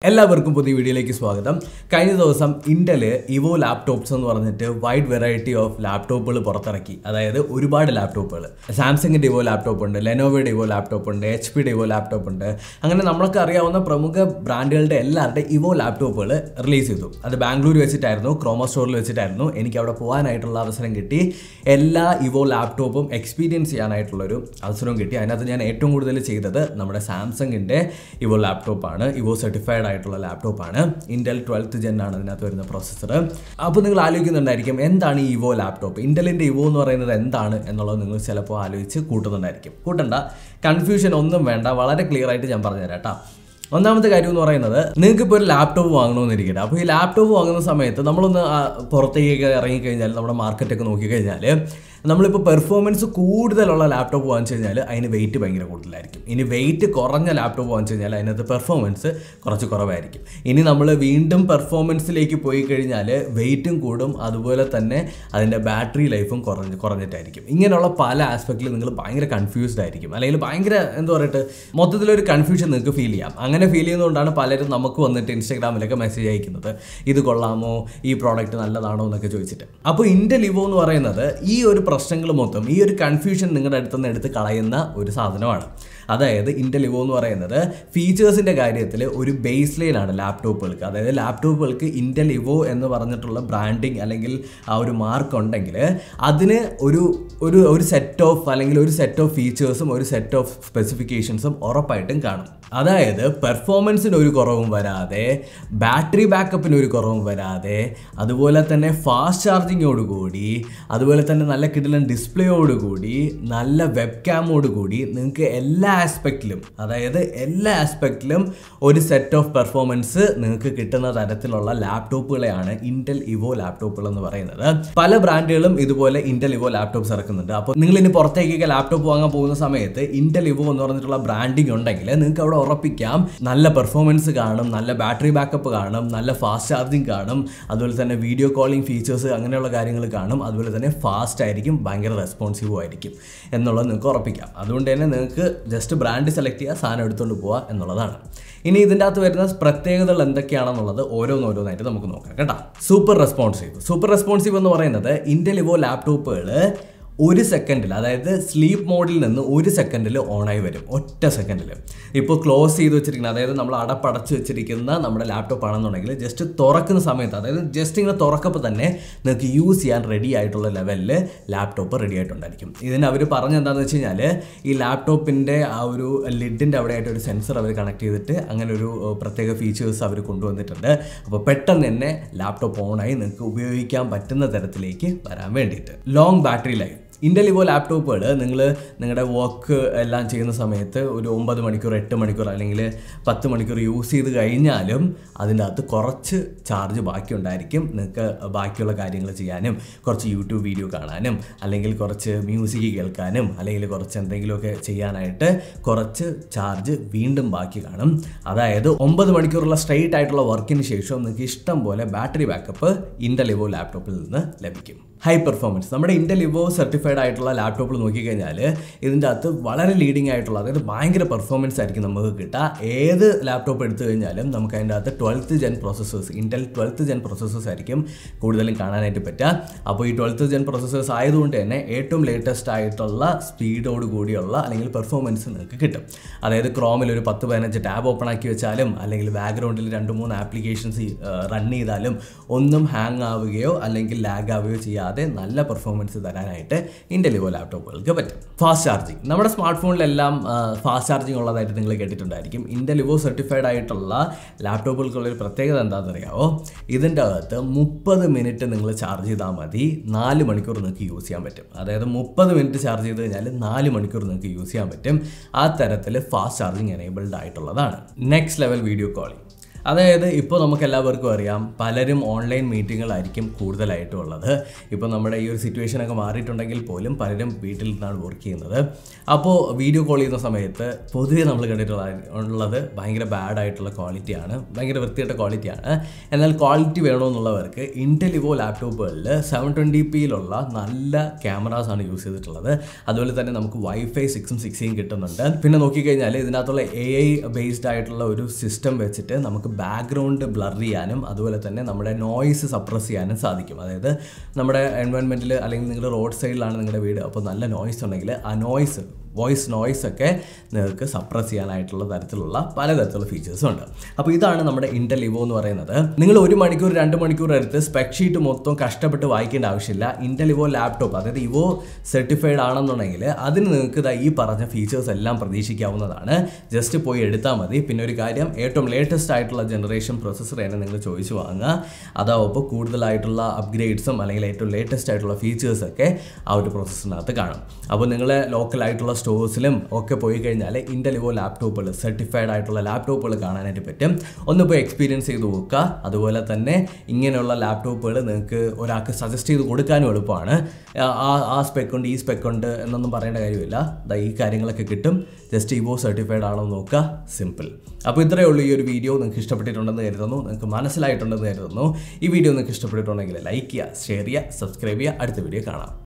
എല്ലാവർക്കും പുതിയ വീഡിയോയിലേക്ക് സ്വാഗതം. കഴിഞ്ഞ ദിവസം Intel Evo ലാപ്ടോപ്സ് എന്ന് പറഞ്ഞിട്ട് വൈഡ് വെറൈറ്റി ഓഫ് ലാപ്ടോപ്പുകൾ പുറത്തിറക്കി. അതായത് ഒരുപാട് ലാപ്ടോപ്പുകൾ. സാംസങ്ങിന്റെ Evo ലാപ്ടോപ്പ് ഉണ്ട്, ലെനോവോയുടെ Evo ലാപ്ടോപ്പ് ഉണ്ട്, HPയുടെ Evo ലാപ്ടോപ്പ് ഉണ്ട്. അങ്ങനെ നമ്മൾക്ക് അറിയാവുന്ന പ്രമുഖ ബ്രാൻഡുകളുടെ എല്ലാവരുടെ Evo ലാപ്ടോപ്പുകൾ റിലീസ് ചെയ്തു. അത് ബാംഗ്ലൂർ വെച്ചിട്ടായിരുന്നു, ക്രോമ സ്റ്റോറിൽ വെച്ചിട്ടായിരുന്നു. എനിക്ക് അവിടെ പോകാനായിട്ടുള്ള അവസരം കിട്ടി. എല്ലാ Evo ലാപ്ടോപ്പും എക്സ്പീരിയൻസ് ചെയ്യാനായിട്ടുള്ളൊരു അവസരവും കിട്ടി. അതിനകത്ത് ഞാൻ ഏറ്റവും കൂടുതൽ ചെയ്തത് നമ്മുടെ സാംസങ്ങിന്റെ Evo ലാപ്ടോപ്പാണ്. Evo സർട്ടിഫൈഡ് ആയിട്ടുള്ള ലാപ്ടോപ്പാണ്. Intel 12th Gen ആണ് അതിനകത്ത് വരുന്ന പ്രോസസ്സർ. അപ്പോൾ നിങ്ങൾ ആലോചിക്കുന്നുണ്ടായിരിക്കും എന്താണ് ഈ Evo ലാപ്ടോപ്പ്, ഇന്റലിന്റെ Evo എന്ന് പറയുന്നത് എന്താണ് എന്നുള്ളത് നിങ്ങൾ ചിലപ്പോൾ ആലോചിച്ച് കൂട്ടുന്നുണ്ടായിരിക്കും. കൂട്ടണ്ട, കൺഫ്യൂഷൻ ഒന്നും വേണ്ട, വളരെ ക്ലിയർ ആയിട്ട് ഞാൻ പറഞ്ഞുതരാം കേട്ടോ. ഒന്നാമത്തെ കാര്യം എന്ന് പറയുന്നത്, നിങ്ങൾക്ക് ഇപ്പോൾ ഒരു ലാപ്ടോപ്പ് വാങ്ങണമെന്നിരിക്കട്ടെ. അപ്പോൾ ഈ ലാപ്ടോപ്പ് വാങ്ങുന്ന സമയത്ത് നമ്മളൊന്ന് പുറത്തേക്ക് ഇറങ്ങിക്കഴിഞ്ഞാൽ, നമ്മുടെ മാർക്കറ്റൊക്കെ നോക്കിക്കഴിഞ്ഞാൽ, നമ്മളിപ്പോൾ പെർഫോമൻസ് കൂടുതലുള്ള ലാപ്ടോപ്പ് വാങ്ങിച്ചു കഴിഞ്ഞാൽ അതിന് വെയിറ്റ് ഭയങ്കര കൂടുതലായിരിക്കും. ഇനി വെയിറ്റ് കുറഞ്ഞ ലാപ്ടോപ്പ് വാങ്ങിച്ചു കഴിഞ്ഞാൽ അതിനകത്ത് പെർഫോമൻസ് കുറച്ച് കുറവായിരിക്കും. ഇനി നമ്മൾ വീണ്ടും പെർഫോമൻസിലേക്ക് പോയി കഴിഞ്ഞാൽ വെയിറ്റും കൂടും, അതുപോലെ തന്നെ അതിൻ്റെ ബാറ്ററി ലൈഫും കുറഞ്ഞിട്ടായിരിക്കും. ഇങ്ങനെയുള്ള പല ആസ്പെക്റ്റിൽ നിങ്ങൾ ഭയങ്കര കൺഫ്യൂസ്ഡ് ആയിരിക്കും, അല്ലെങ്കിൽ ഭയങ്കര എന്താ പറയുക, മൊത്തത്തിലൊരു കൺഫ്യൂഷൻ നിങ്ങൾക്ക് ഫീൽ ചെയ്യാം. അങ്ങനെ ഫീൽ ചെയ്യുന്നതുകൊണ്ടാണ് പലരും നമുക്ക് വന്നിട്ട് ഇൻസ്റ്റാഗ്രാമിലൊക്കെ മെസ്സേജ് അയക്കുന്നത്, ഇത് കൊള്ളാമോ, ഈ പ്രോഡക്റ്റ് നല്ലതാണോ എന്നൊക്കെ ചോദിച്ചിട്ട്. അപ്പോൾ Intel Evo എന്ന് പറയുന്നത് ഈ ഒരു പ്രശ്നങ്ങൾ മൊത്തം, ഈ ഒരു കൺഫ്യൂഷൻ നിങ്ങളുടെ അടുത്തുനിന്ന് എടുത്ത് കളയുന്ന ഒരു സാധനമാണ്. അതായത് Intel Evo എന്ന് പറയുന്നത് ഫീച്ചേഴ്സിൻ്റെ കാര്യത്തിൽ ഒരു ബേസ് ലൈനാണ് ലാപ്ടോപ്പുകൾക്ക്. അതായത് ലാപ്ടോപ്പുകൾക്ക് Intel Evo എന്ന് പറഞ്ഞിട്ടുള്ള ബ്രാൻഡിങ് അല്ലെങ്കിൽ ആ ഒരു മാർക്ക് ഉണ്ടെങ്കിൽ അതിന് ഒരു സെറ്റ് ഓഫ്, അല്ലെങ്കിൽ ഒരു സെറ്റ് ഓഫ് ഫീച്ചേഴ്സും ഒരു സെറ്റ് ഓഫ് സ്പെസിഫിക്കേഷൻസും ഉറപ്പായിട്ടും കാണും. അതായത് പെർഫോമൻസിന് ഒരു കുറവും വരാതെ, ബാറ്ററി ബാക്കപ്പിന് ഒരു കുറവും വരാതെ, അതുപോലെ തന്നെ ഫാസ്റ്റ് ചാർജിങ്ങോടുകൂടി, അതുപോലെ തന്നെ നല്ല കിടിലൻ ഡിസ്പ്ലേയോടുകൂടി, നല്ല വെബ് ക്യാമോടുകൂടി നിങ്ങൾക്ക് എല്ലാ ആസ്പെക്റ്റിലും, അതായത് എല്ലാ ആസ്പെക്റ്റിലും ഒരു സെറ്റ് ഓഫ് പെർഫോമൻസ് നിങ്ങൾക്ക് കിട്ടുന്ന തരത്തിലുള്ള ലാപ്ടോപ്പുകളെയാണ് Intel Evo ലാപ്ടോപ്പുകൾ എന്ന് പറയുന്നത്. പല ബ്രാൻഡുകളും ഇതുപോലെ Intel Evo ലാപ്ടോപ്സ് ഇറക്കുന്നുണ്ട്. അപ്പോൾ നിങ്ങൾ ഇനി പുറത്തേക്കൊക്കെ ലാപ്ടോപ്പ് വാങ്ങാൻ പോകുന്ന സമയത്ത് Intel Evo എന്ന് പറഞ്ഞിട്ടുള്ള ബ്രാൻഡിങ് ഉണ്ടെങ്കിൽ നിങ്ങൾക്ക് അവിടെ ഉറപ്പിക്കാം നല്ല പെർഫോമൻസ് കാണും, നല്ല ബാറ്ററി ബാക്കപ്പ് കാണും, നല്ല ഫാസ്റ്റ് ചാർജിങ് കാണും, അതുപോലെ തന്നെ വീഡിയോ കോളിംഗ് ഫീച്ചേഴ്സ് അങ്ങനെയുള്ള കാര്യങ്ങൾ കാണും, അതുപോലെ തന്നെ ഫാസ്റ്റ് ആയിരിക്കും, ഭയങ്കര റെസ്പോൺസീവ് ആയിരിക്കും എന്നുള്ളത് നിങ്ങൾക്ക് ഉറപ്പിക്കാം. അതുകൊണ്ട് തന്നെ നിങ്ങൾക്ക് ജസ്റ്റ് ബ്രാൻഡ് സെലക്ട് ചെയ്യുക, സാധനം എടുത്തുകൊണ്ട് പോവുക എന്നുള്ളതാണ്. ഇനി ഇതിൻ്റെ അകത്ത് വരുന്ന പ്രത്യേകതകൾ എന്തൊക്കെയാണെന്നുള്ളത് ഓരോന്നായിട്ട് നമുക്ക് നോക്കാം കേട്ടോ. സൂപ്പർ റെസ്പോൺസീവ് എന്ന് പറയുന്നത് Intel Evo ലാപ്ടോപ്പുകൾ 1 സെക്കൻഡിൽ, അതായത് സ്ലീപ്പ് മോഡിൽ നിന്ന് 1 സെക്കൻഡിൽ ഓണായി വരും, ഒറ്റ സെക്കൻഡിൽ. ഇപ്പോൾ ക്ലോസ് ചെയ്ത് വെച്ചിരിക്കുന്ന, അതായത് നമ്മൾ അടപ്പടച്ച് വെച്ചിരിക്കുന്ന നമ്മുടെ ലാപ്ടോപ്പ് ആണെന്നുണ്ടെങ്കിൽ ജസ്റ്റ് തുറക്കുന്ന സമയത്ത്, അതായത് ജസ്റ്റ് ഇങ്ങനെ തുറക്കപ്പോൾ തന്നെ നിങ്ങൾക്ക് യൂസ് ചെയ്യാൻ റെഡി ആയിട്ടുള്ള ലെവലിൽ ലാപ്ടോപ്പ് റെഡി ആയിട്ടുണ്ടായിരിക്കും. ഇതിന് അവർ പറഞ്ഞെന്താണെന്ന് വെച്ച് കഴിഞ്ഞാൽ, ഈ ലാപ്ടോപ്പിൻ്റെ ആ ഒരു ലിഡിൻ്റെ അവിടെയായിട്ട് ഒരു സെൻസർ അവർ കണക്ട് ചെയ്തിട്ട് അങ്ങനെ ഒരു പ്രത്യേക ഫീച്ചേഴ്സ് അവർ കൊണ്ടുവന്നിട്ടുണ്ട്. അപ്പോൾ പെട്ടെന്ന് തന്നെ ലാപ്ടോപ്പ് ഓണായി നിങ്ങൾക്ക് ഉപയോഗിക്കാൻ പറ്റുന്ന തരത്തിലേക്ക് വരാൻ വേണ്ടിയിട്ട്. Long battery life. Intel Evo ലാപ്ടോപ്പുകൾ നിങ്ങളുടെ വർക്ക് എല്ലാം ചെയ്യുന്ന സമയത്ത് ഒരു 9 മണിക്കൂർ 8 മണിക്കൂർ അല്ലെങ്കിൽ 10 മണിക്കൂർ യൂസ് ചെയ്ത് കഴിഞ്ഞാലും അതിൻ്റെ അകത്ത് കുറച്ച് ചാർജ് ബാക്കിയുണ്ടായിരിക്കും. നിങ്ങൾക്ക് ബാക്കിയുള്ള കാര്യങ്ങൾ ചെയ്യാനും, കുറച്ച് യൂട്യൂബ് വീഡിയോ കാണാനും, അല്ലെങ്കിൽ കുറച്ച് മ്യൂസിക് കേൾക്കാനും, അല്ലെങ്കിൽ കുറച്ച് എന്തെങ്കിലുമൊക്കെ ചെയ്യാനായിട്ട് കുറച്ച് ചാർജ് വീണ്ടും ബാക്കി കാണും. അതായത് 9 മണിക്കൂറുള്ള സ്ട്രെയിറ്റ് ആയിട്ടുള്ള വർക്കിന് ശേഷം നിങ്ങൾക്ക് ഇഷ്ടം പോലെ ബാറ്ററി ബാക്കപ്പ് Intel Evo ലാപ്ടോപ്പിൽ നിന്ന് ലഭിക്കും. High performance. നമ്മുടെ Intel Evo സർട്ടിഫൈഡ് ആയിട്ടുള്ള ലാപ്ടോപ്പിൽ നോക്കിക്കഴിഞ്ഞാൽ ഇതിൻ്റെ അകത്ത് വളരെ ലീഡിങ് ആയിട്ടുള്ള, അതായത് ഭയങ്കര പെർഫോമൻസ് ആയിരിക്കും നമുക്ക് കിട്ടുക. ഏത് ലാപ്ടോപ്പ് എടുത്തു കഴിഞ്ഞാലും നമുക്ക് അതിൻ്റെ അകത്ത് 12th Gen processors, Intel 12th Gen processors ആയിരിക്കും കൂടുതലും കാണാനായിട്ട് പറ്റുക. അപ്പോൾ ഈ 12th Gen പ്രോസസ്സേഴ്സ് ആയതുകൊണ്ട് തന്നെ ഏറ്റവും ലേറ്റസ്റ്റ് ആയിട്ടുള്ള സ്പീഡോട് കൂടിയുള്ള അല്ലെങ്കിൽ പെർഫോമൻസ് നിങ്ങൾക്ക് കിട്ടും. അതായത് ക്രോമിൽ ഒരു 10-15 ടാബ് ഓപ്പൺ ആക്കി വെച്ചാലും, അല്ലെങ്കിൽ ബാക്ക്ഗ്രൗണ്ടിൽ 2-3 ആപ്ലിക്കേഷൻസ് റൺ ചെയ്താലും ഒന്നും ഹാങ് ആവുകയോ അല്ലെങ്കിൽ ലാഗ് ആവുകയോ ചെയ്യാതെ നല്ല പെർഫോമൻസ് തരാനായിട്ട് Intel Evo ലാപ്ടോപ്പുകൾക്ക് പറ്റും. Fast charging. നമ്മുടെ സ്മാർട്ട് ഫോണിലെല്ലാം ഫാസ്റ്റ് ചാർജിങ് ഉള്ളതായിട്ട് നിങ്ങൾ കേട്ടിട്ടുണ്ടായിരിക്കും. Intel Evo സർട്ടിഫൈഡ് ആയിട്ടുള്ള ലാപ്ടോപ്പുകൾക്കുള്ളൊരു പ്രത്യേകത എന്താണെന്ന് അറിയാമോ? ഇതിൻ്റെ അകത്ത് 30 മിനിറ്റ് നിങ്ങൾ ചാർജ് ചെയ്താൽ മതി, 4 മണിക്കൂർ നിങ്ങൾക്ക് യൂസ് ചെയ്യാൻ പറ്റും. അതായത് 30 മിനിറ്റ് ചാർജ് ചെയ്ത് കഴിഞ്ഞാൽ 4 മണിക്കൂർ നിങ്ങൾക്ക് യൂസ് ചെയ്യാൻ പറ്റും. ആ തരത്തിൽ ഫാസ്റ്റ് ചാർജിങ് എനേബിൾഡ് ആയിട്ടുള്ളതാണ്. Next level video calling. അതായത് ഇപ്പോൾ നമുക്ക് എല്ലാവർക്കും അറിയാം, പലരും ഓൺലൈൻ മീറ്റിങ്ങുകളായിരിക്കും കൂടുതലായിട്ടും ഉള്ളത്. ഇപ്പോൾ നമ്മുടെ ഈ ഒരു സിറ്റുവേഷനൊക്കെ മാറിയിട്ടുണ്ടെങ്കിൽ പോലും പലരും വീട്ടിൽ നിന്നാണ് വർക്ക് ചെയ്യുന്നത്. അപ്പോൾ വീഡിയോ കോൾ ചെയ്യുന്ന സമയത്ത് പൊതുവെ നമ്മൾ കണ്ടിട്ടുള്ളത് ഭയങ്കര ബാഡായിട്ടുള്ള ക്വാളിറ്റിയാണ്, ഭയങ്കര വൃത്തിയായിട്ട ക്വാളിറ്റിയാണ്. എന്നാൽ ക്വാളിറ്റി വേണമെന്നുള്ളവർക്ക് Intel Evo ലാപ്ടോപ്പുകളിൽ 720pയിലുള്ള നല്ല ക്യാമറാസാണ് യൂസ് ചെയ്തിട്ടുള്ളത്. അതുപോലെ തന്നെ നമുക്ക് Wi-Fi 6ഉം 6Eയും കിട്ടുന്നുണ്ട്. പിന്നെ നോക്കിക്കഴിഞ്ഞാൽ ഇതിനകത്തുള്ള AI ബേസ്ഡ് ആയിട്ടുള്ള ഒരു സിസ്റ്റം വെച്ചിട്ട് നമുക്ക് ബാക്ക്ഗ്രൗണ്ട് ബ്ലർ ചെയ്യാനും അതുപോലെ തന്നെ നമ്മുടെ നോയ്സ് സപ്രസ് ചെയ്യാനും സാധിക്കും. അതായത് നമ്മുടെ എൻവയോൺമെൻറ്റിൽ അല്ലെങ്കിൽ നിങ്ങൾ റോഡ് സൈഡിലാണ് നിങ്ങളുടെ വീട്, അപ്പോൾ നല്ല നോയ്സ് ഉണ്ടെങ്കിൽ ആ വോയിസ് നോയ്സ് ഒക്കെ നിങ്ങൾക്ക് സപ്രസ് ചെയ്യാനായിട്ടുള്ള തരത്തിലുള്ള പലതരത്തിലുള്ള ഫീച്ചേഴ്സും ഉണ്ട്. അപ്പോൾ ഇതാണ് നമ്മുടെ Intel Evo എന്ന് പറയുന്നത്. നിങ്ങൾ 1 മണിക്കൂർ 2 മണിക്കൂർ എടുത്ത് സ്പെക് ഷീറ്റ് മൊത്തം കഷ്ടപ്പെട്ട് വായിക്കേണ്ട ആവശ്യമില്ല. Intel Evo ലാപ്ടോപ്പ്, അതായത് Evo സർട്ടിഫൈഡ് ആണെന്നുണ്ടെങ്കിൽ അതിന് നിങ്ങൾക്ക് ഈ പറഞ്ഞ ഫീച്ചേഴ്സ് എല്ലാം പ്രതീക്ഷിക്കാവുന്നതാണ്. ജസ്റ്റ് പോയി എടുത്താൽ മതി. പിന്നെ ഒരു കാര്യം, ഏറ്റവും ലേറ്റസ്റ്റ് ആയിട്ടുള്ള ജനറേഷൻ പ്രൊസസ്സർ തന്നെ നിങ്ങൾ ചോദിച്ചു വാങ്ങുക. അതാവുമ്പോൾ കൂടുതലായിട്ടുള്ള അപ്ഗ്രേഡ്സും അല്ലെങ്കിൽ ഏറ്റവും ലേറ്റസ്റ്റ് ആയിട്ടുള്ള ഫീച്ചേഴ്സൊക്കെ ആ ഒരു പ്രൊസസ്സറിനകത്ത് കാണും. അപ്പോൾ നിങ്ങൾ ലോക്കലായിട്ടുള്ള സ്റ്റോഴ്സിലും ഒക്കെ പോയി കഴിഞ്ഞാൽ Intel Evo ലാപ്ടോപ്പുകൾ, സർട്ടിഫൈഡ് ആയിട്ടുള്ള ലാപ്ടോപ്പുകൾ കാണാനായിട്ട് പറ്റും. ഒന്ന് പോയി എക്സ്പീരിയൻസ് ചെയ്ത് നോക്കുക. അതുപോലെ തന്നെ ഇങ്ങനെയുള്ള ലാപ്ടോപ്പുകൾ നിങ്ങൾക്ക് ഒരാൾക്ക് സജസ്റ്റ് ചെയ്ത് കൊടുക്കാനും എളുപ്പമാണ്. ആ സ്പെക്ക് ഉണ്ട്, ഈ സ്പെക്ക് ഉണ്ട് എന്നൊന്നും പറയേണ്ട കാര്യമില്ല. ഈ കാര്യങ്ങളൊക്കെ കിട്ടും. ജസ്റ്റ് Evo സർട്ടിഫൈഡ് ആണോ നോക്കുക, സിമ്പിൾ. അപ്പോൾ ഇത്രയേ ഉള്ളൂ ഈ ഒരു വീഡിയോ. നിങ്ങൾക്ക് ഇഷ്ടപ്പെട്ടിട്ടുണ്ടെന്ന് കരുതുന്നു, നിങ്ങൾക്ക് മനസ്സിലായിട്ടുണ്ടെന്ന് കരുതുന്നു. ഈ വീഡിയോ നിങ്ങൾക്ക് ഇഷ്ടപ്പെട്ടിട്ടുണ്ടെങ്കിൽ ലൈക്ക് ചെയ്യുക, ഷെയർ ചെയ്യുക, സബ്സ്ക്രൈബ് ചെയ്യുക. അടുത്ത വീഡിയോ കാണാം.